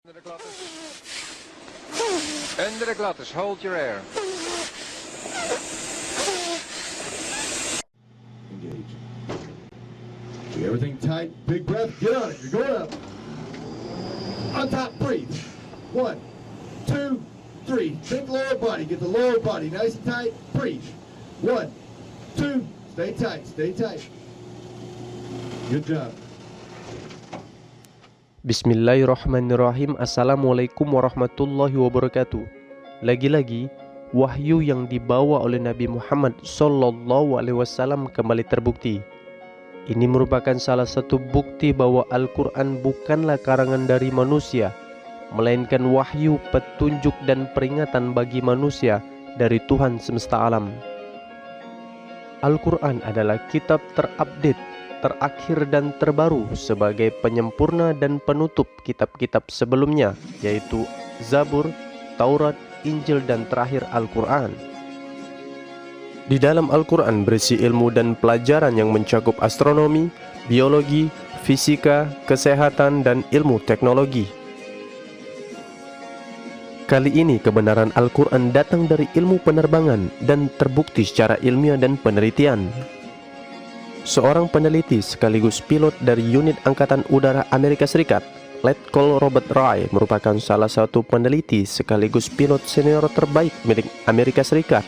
Under the glatters, hold your air. Engage. Do everything tight, big breath, get on it, you're going up. On top, breathe. 1, 2, 3. Think lower body, get the lower body nice and tight, breathe. 1, 2, stay tight, stay tight. Good job. Bismillahirrahmanirrahim. Assalamualaikum warahmatullahi wabarakatuh. Lagi-lagi wahyu yang dibawa oleh Nabi Muhammad SAW kembali terbukti. Ini merupakan salah satu bukti bahwa Al-Quran bukanlah karangan dari manusia, melainkan wahyu, petunjuk dan peringatan bagi manusia dari Tuhan semesta alam. Al-Quran adalah kitab terupdate, terakhir dan terbaru sebagai penyempurna dan penutup kitab-kitab sebelumnya, yaitu Zabur, Taurat, Injil dan terakhir Al-Quran. Di dalam Al-Quran berisi ilmu dan pelajaran yang mencakup astronomi, biologi, fisika, kesehatan dan ilmu teknologi. Kali ini kebenaran Al-Quran datang dari ilmu penerbangan dan terbukti secara ilmiah dan penelitian. Seorang peneliti sekaligus pilot dari unit Angkatan Udara Amerika Serikat, Letkol Robert Ray, merupakan salah satu peneliti sekaligus pilot senior terbaik milik Amerika Serikat.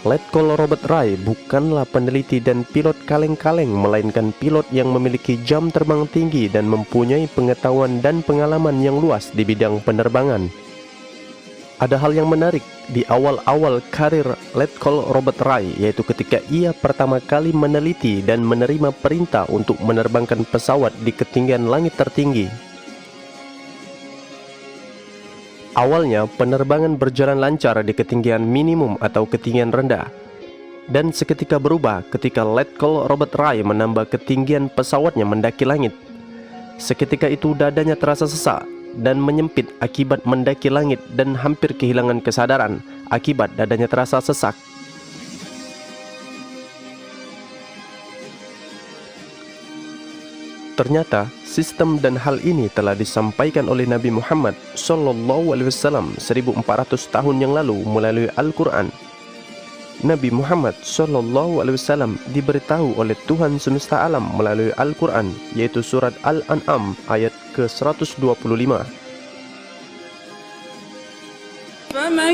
Letkol Robert Ray bukanlah peneliti dan pilot kaleng-kaleng, melainkan pilot yang memiliki jam terbang tinggi dan mempunyai pengetahuan dan pengalaman yang luas di bidang penerbangan. Ada hal yang menarik di awal-awal karir Letkol Robert Ray, yaitu ketika ia pertama kali meneliti dan menerima perintah untuk menerbangkan pesawat di ketinggian langit tertinggi. Awalnya penerbangan berjalan lancar di ketinggian minimum atau ketinggian rendah, dan seketika berubah ketika Letkol Robert Ray menambah ketinggian pesawatnya mendaki langit. Seketika itu dadanya terasa sesak dan menyempit akibat mendaki langit dan hampir kehilangan kesadaran akibat dadanya terasa sesak. Ternyata sistem dan hal ini telah disampaikan oleh Nabi Muhammad SAW 1400 tahun yang lalu melalui Al-Quran. Nabi Muhammad SAW diberitahu oleh Tuhan semesta alam melalui Al-Quran, yaitu surat Al-An'am ayat ke-125. فَمَنْ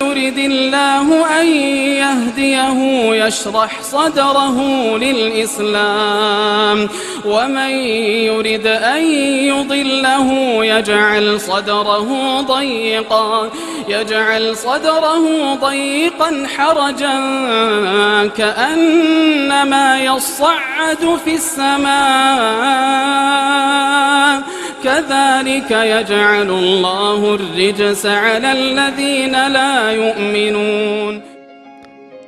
يُرِدِ اللَّهُ أَنْ يَهْدِيَهُ يَشْرَحْ صَدْرَهُ لِلْإِسْلَامِ وَمَنْ يُرِدْ أَنْ يُضِلَّهُ يَجْعَلْ صَدْرَهُ ضَيِّقًا حَرَجًا كَأَنَّمَا يَصَّعَّدُ فِي السَّمَاءِ كَذَلِكَ يَجْعَلُ اللَّهُ الرِّجْسَ عَلَى الَّذِينَ لَا يُؤْمِنُونَ.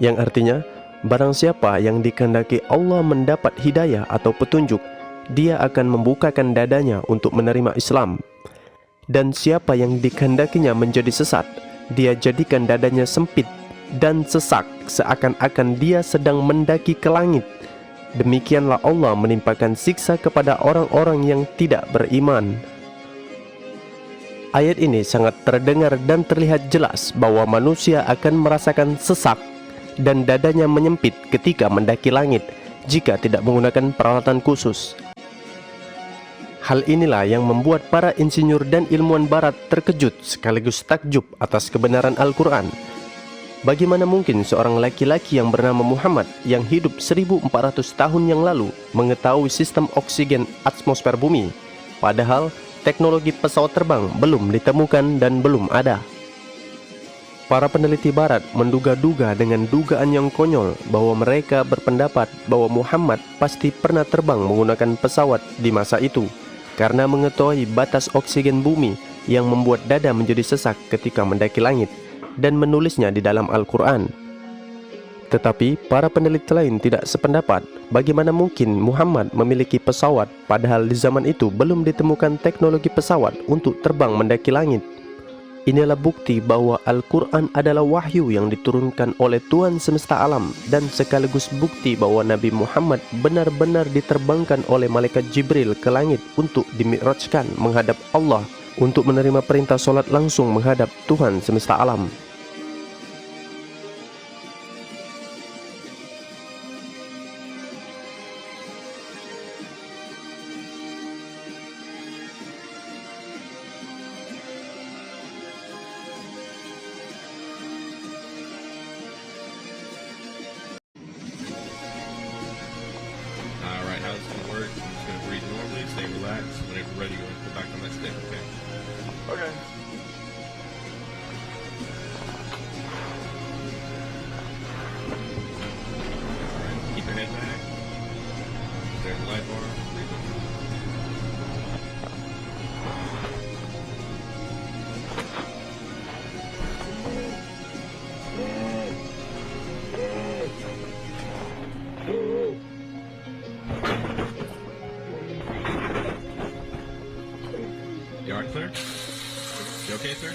Yang artinya, barang siapa yang dikehendaki Allah mendapat hidayah atau petunjuk, dia akan membukakan dadanya untuk menerima Islam. Dan siapa yang dikehendakinya menjadi sesat, dia jadikan dadanya sempit dan sesak, seakan-akan dia sedang mendaki ke langit. Demikianlah Allah menimpakan siksa kepada orang-orang yang tidak beriman. Ayat ini sangat terdengar dan terlihat jelas bahwa manusia akan merasakan sesak dan dadanya menyempit ketika mendaki langit jika tidak menggunakan peralatan khusus. Hal inilah yang membuat para insinyur dan ilmuwan barat terkejut sekaligus takjub atas kebenaran Al-Quran. Bagaimana mungkin seorang laki-laki yang bernama Muhammad yang hidup 1400 tahun yang lalu mengetahui sistem oksigen atmosfer bumi, padahal teknologi pesawat terbang belum ditemukan dan belum ada. Para peneliti barat menduga-duga dengan dugaan yang konyol bahwa mereka berpendapat bahwa Muhammad pasti pernah terbang menggunakan pesawat di masa itu, karena mengetahui batas oksigen bumi yang membuat dada menjadi sesak ketika mendaki langit, dan menulisnya di dalam Al-Quran. Tetapi para peneliti lain tidak sependapat. Bagaimana mungkin Muhammad memiliki pesawat padahal di zaman itu belum ditemukan teknologi pesawat untuk terbang mendaki langit? Inilah bukti bahwa Al-Quran adalah wahyu yang diturunkan oleh Tuhan semesta alam, dan sekaligus bukti bahwa Nabi Muhammad benar-benar diterbangkan oleh malaikat Jibril ke langit untuk dimi'rajkan menghadap Allah untuk menerima perintah sholat langsung menghadap Tuhan semesta alam. Alright, how it's going to work, I'm just going to breathe normally, stay relaxed. Whenever you're ready, go back on that step, okay? Okay. Alright, keep your head back. There's the light bar. Breathe normally. You alright, sir? You okay, sir?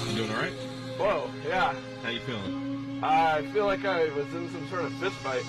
You doing alright? Whoa, yeah. How you feeling? I feel like I was in some sort of fist fight.